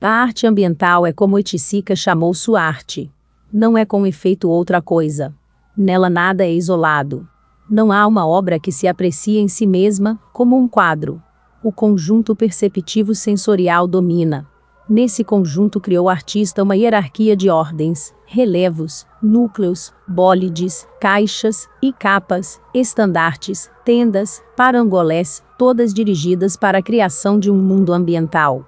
A arte ambiental é como Oiticica chamou sua arte. Não é com efeito outra coisa. Nela nada é isolado. Não há uma obra que se aprecie em si mesma, como um quadro. O conjunto perceptivo sensorial domina. Nesse conjunto criou o artista uma hierarquia de ordens, relevos, núcleos, bólides, caixas e capas, estandartes, tendas, parangolés, todas dirigidas para a criação de um mundo ambiental.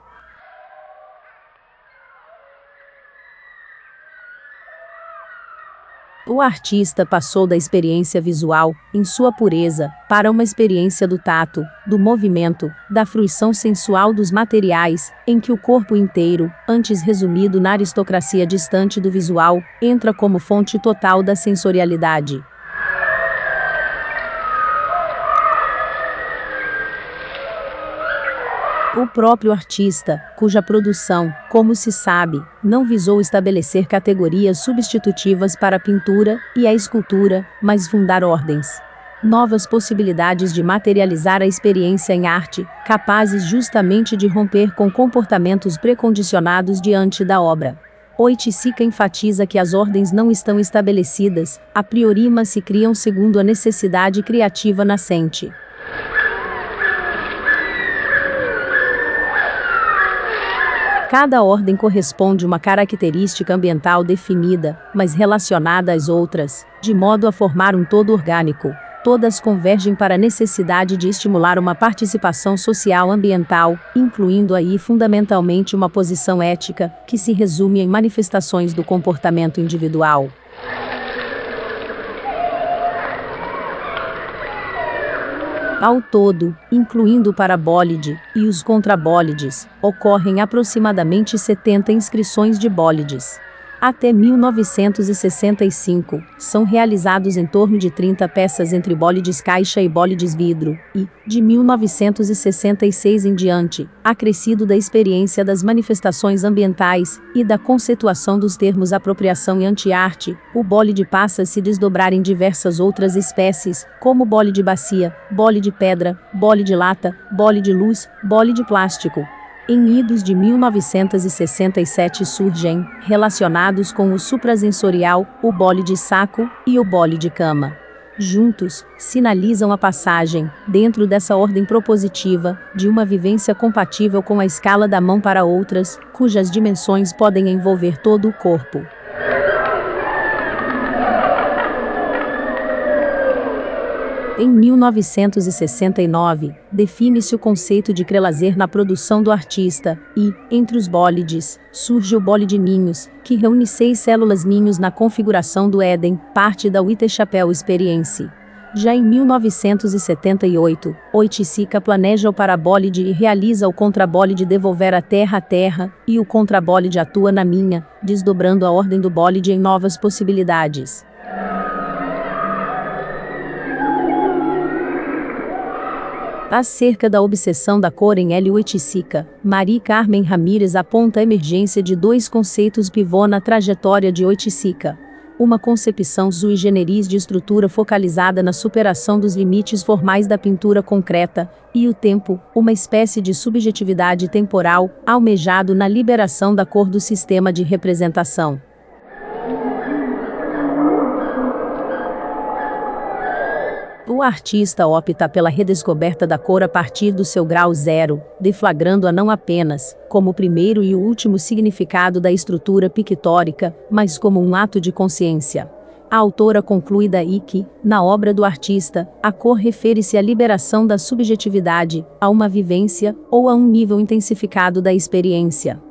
O artista passou da experiência visual, em sua pureza, para uma experiência do tato, do movimento, da fruição sensual dos materiais, em que o corpo inteiro, antes resumido na aristocracia distante do visual, entra como fonte total da sensorialidade. O próprio artista, cuja produção, como se sabe, não visou estabelecer categorias substitutivas para a pintura e a escultura, mas fundar ordens. Novas possibilidades de materializar a experiência em arte, capazes justamente de romper com comportamentos precondicionados diante da obra. Oiticica enfatiza que as ordens não estão estabelecidas, a priori, mas se criam segundo a necessidade criativa nascente. Cada ordem corresponde a uma característica ambiental definida, mas relacionada às outras, de modo a formar um todo orgânico. Todas convergem para a necessidade de estimular uma participação social ambiental, incluindo aí fundamentalmente uma posição ética, que se resume em manifestações do comportamento individual. Ao todo, incluindo o parabólide e os contrabólides, ocorrem aproximadamente 70 inscrições de bólides. Até 1965, são realizados em torno de 30 peças entre bólides caixa e bólides vidro, e, de 1966 em diante, acrescido da experiência das manifestações ambientais e da conceituação dos termos apropriação e anti-arte, o bólide passa a se desdobrar em diversas outras espécies, como bólide bacia, bólide pedra, bólide lata, bólide luz, bólide plástico. Em idos de 1967 surgem, relacionados com o suprasensorial, o bólide saco e o bólide cama. Juntos, sinalizam a passagem, dentro dessa ordem propositiva, de uma vivência compatível com a escala da mão para outras, cujas dimensões podem envolver todo o corpo. Em 1969, define-se o conceito de crelazer na produção do artista, e, entre os bólides, surge o bólide ninhos, que reúne 6 células ninhos na configuração do Éden, parte da Whitechapel Experience. Já em 1978, Oiticica planeja o parabólide e realiza o contrabólide devolver a terra, e o contrabólide atua na minha, desdobrando a ordem do bólide em novas possibilidades. Acerca da obsessão da cor em Oiticica, Mari Carmen Ramírez aponta a emergência de 2 conceitos pivô na trajetória de Oiticica. Uma concepção sui generis de estrutura focalizada na superação dos limites formais da pintura concreta, e o tempo, uma espécie de subjetividade temporal, almejado na liberação da cor do sistema de representação. O artista opta pela redescoberta da cor a partir do seu grau zero, deflagrando-a não apenas como o primeiro e o último significado da estrutura pictórica, mas como um ato de consciência. A autora conclui daí que, na obra do artista, a cor refere-se à liberação da subjetividade, a uma vivência, ou a um nível intensificado da experiência.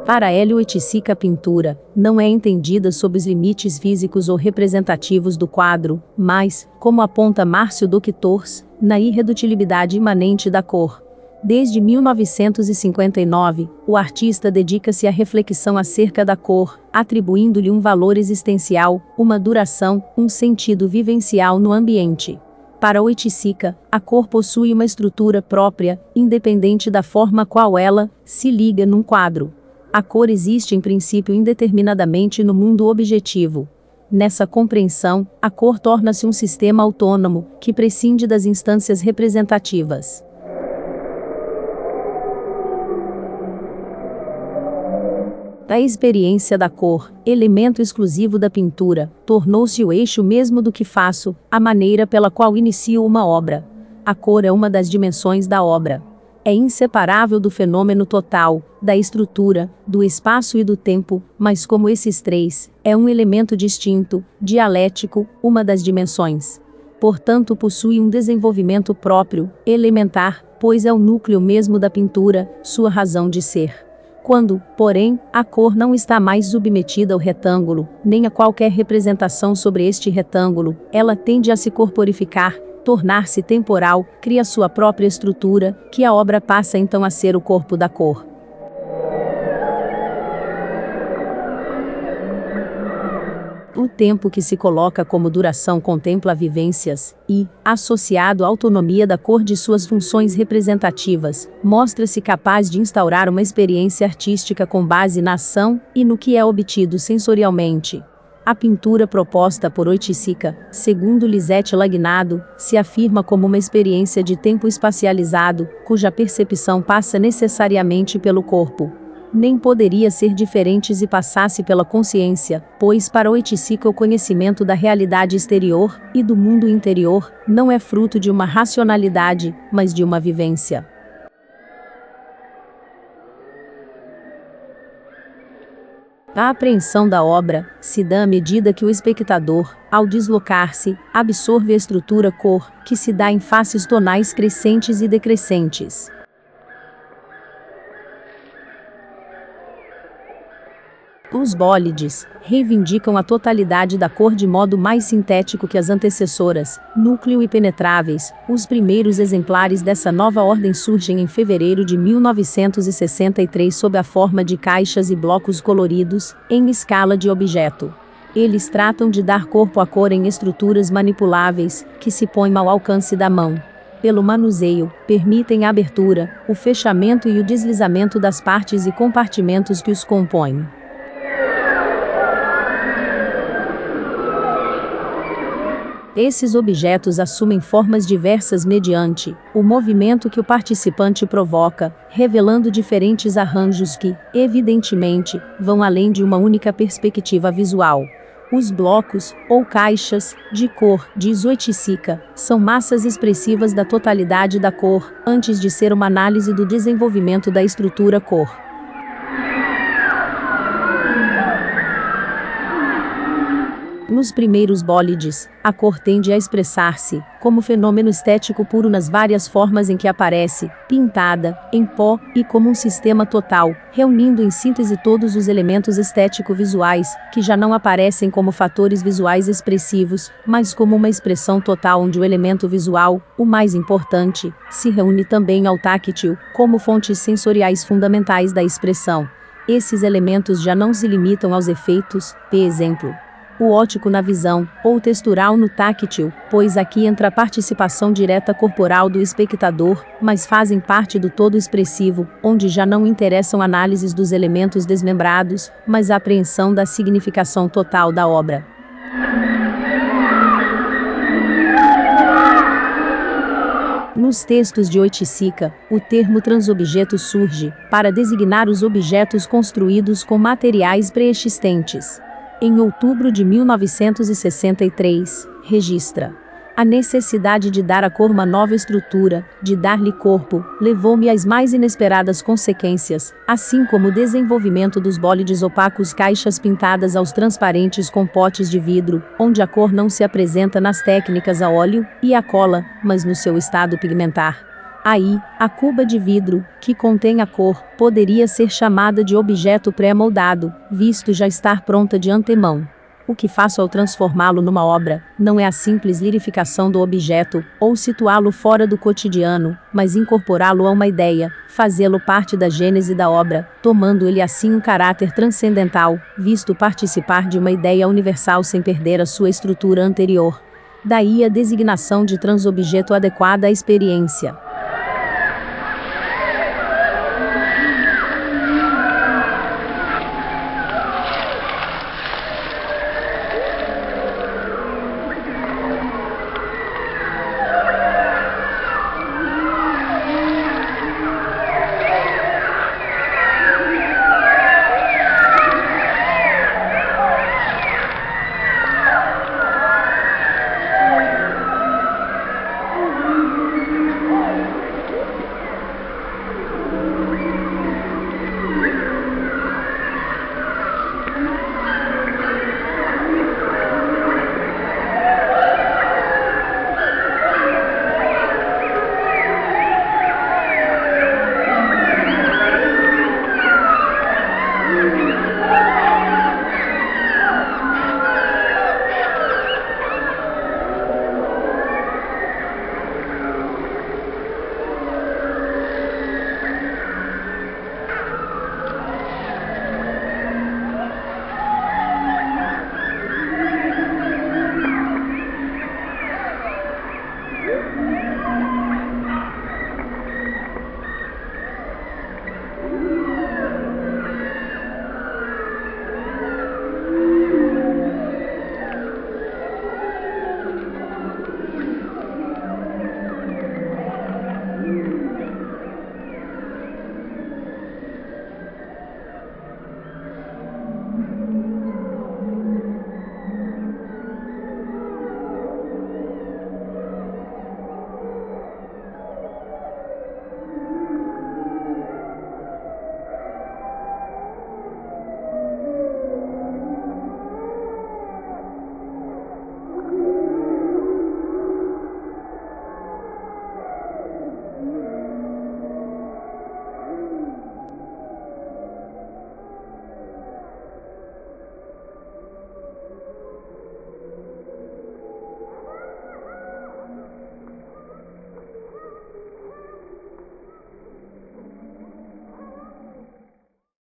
Para Oiticica, a pintura não é entendida sob os limites físicos ou representativos do quadro, mas, como aponta Márcio Doctors, na irredutibilidade imanente da cor. Desde 1959, o artista dedica-se à reflexão acerca da cor, atribuindo-lhe um valor existencial, uma duração, um sentido vivencial no ambiente. Para Oiticica, a cor possui uma estrutura própria, independente da forma qual ela se liga num quadro. A cor existe em princípio indeterminadamente no mundo objetivo. Nessa compreensão, a cor torna-se um sistema autônomo, que prescinde das instâncias representativas. A experiência da cor, elemento exclusivo da pintura, tornou-se o eixo mesmo do que faço, a maneira pela qual inicio uma obra. A cor é uma das dimensões da obra. É inseparável do fenômeno total, da estrutura, do espaço e do tempo, mas como esses três, é um elemento distinto, dialético, uma das dimensões. Portanto, possui um desenvolvimento próprio, elementar, pois é o núcleo mesmo da pintura, sua razão de ser. Quando, porém, a cor não está mais submetida ao retângulo, nem a qualquer representação sobre este retângulo, ela tende a se corporificar, tornar-se temporal, cria sua própria estrutura, que a obra passa então a ser o corpo da cor. O tempo que se coloca como duração contempla vivências e, associado à autonomia da cor de suas funções representativas, mostra-se capaz de instaurar uma experiência artística com base na ação e no que é obtido sensorialmente. A pintura proposta por Oiticica, segundo Lisette Lagnado, se afirma como uma experiência de tempo espacializado, cuja percepção passa necessariamente pelo corpo. Nem poderia ser diferente se passasse pela consciência, pois para Oiticica o conhecimento da realidade exterior e do mundo interior não é fruto de uma racionalidade, mas de uma vivência. A apreensão da obra se dá à medida que o espectador, ao deslocar-se, absorve a estrutura cor, que se dá em faces tonais crescentes e decrescentes. Os bólides reivindicam a totalidade da cor de modo mais sintético que as antecessoras, núcleo e penetráveis. Os primeiros exemplares dessa nova ordem surgem em fevereiro de 1963 sob a forma de caixas e blocos coloridos, em escala de objeto. Eles tratam de dar corpo à cor em estruturas manipuláveis, que se põem ao alcance da mão. Pelo manuseio, permitem a abertura, o fechamento e o deslizamento das partes e compartimentos que os compõem. Esses objetos assumem formas diversas mediante o movimento que o participante provoca, revelando diferentes arranjos que, evidentemente, vão além de uma única perspectiva visual. Os blocos, ou caixas, de cor, diz Oiticica, são massas expressivas da totalidade da cor, antes de ser uma análise do desenvolvimento da estrutura cor. Nos primeiros bólides, a cor tende a expressar-se, como fenômeno estético puro nas várias formas em que aparece, pintada, em pó, e como um sistema total, reunindo em síntese todos os elementos estético-visuais, que já não aparecem como fatores visuais expressivos, mas como uma expressão total onde o elemento visual, o mais importante, se reúne também ao táctil, como fontes sensoriais fundamentais da expressão. Esses elementos já não se limitam aos efeitos, por exemplo, o óptico na visão, ou textural no táctil, pois aqui entra a participação direta corporal do espectador, mas fazem parte do todo expressivo, onde já não interessam análises dos elementos desmembrados, mas a apreensão da significação total da obra. Nos textos de Oiticica, o termo transobjeto surge, para designar os objetos construídos com materiais pré-existentes. Em outubro de 1963, registra: a necessidade de dar à cor uma nova estrutura, de dar-lhe corpo, levou-me às mais inesperadas consequências, assim como o desenvolvimento dos bólides opacos, caixas pintadas aos transparentes com potes de vidro, onde a cor não se apresenta nas técnicas a óleo e a cola, mas no seu estado pigmentar. Aí, a cuba de vidro, que contém a cor, poderia ser chamada de objeto pré-moldado, visto já estar pronta de antemão. O que faço ao transformá-lo numa obra, não é a simples lirificação do objeto, ou situá-lo fora do cotidiano, mas incorporá-lo a uma ideia, fazê-lo parte da gênese da obra, tomando-lhe assim um caráter transcendental, visto participar de uma ideia universal sem perder a sua estrutura anterior. Daí a designação de transobjeto adequada à experiência.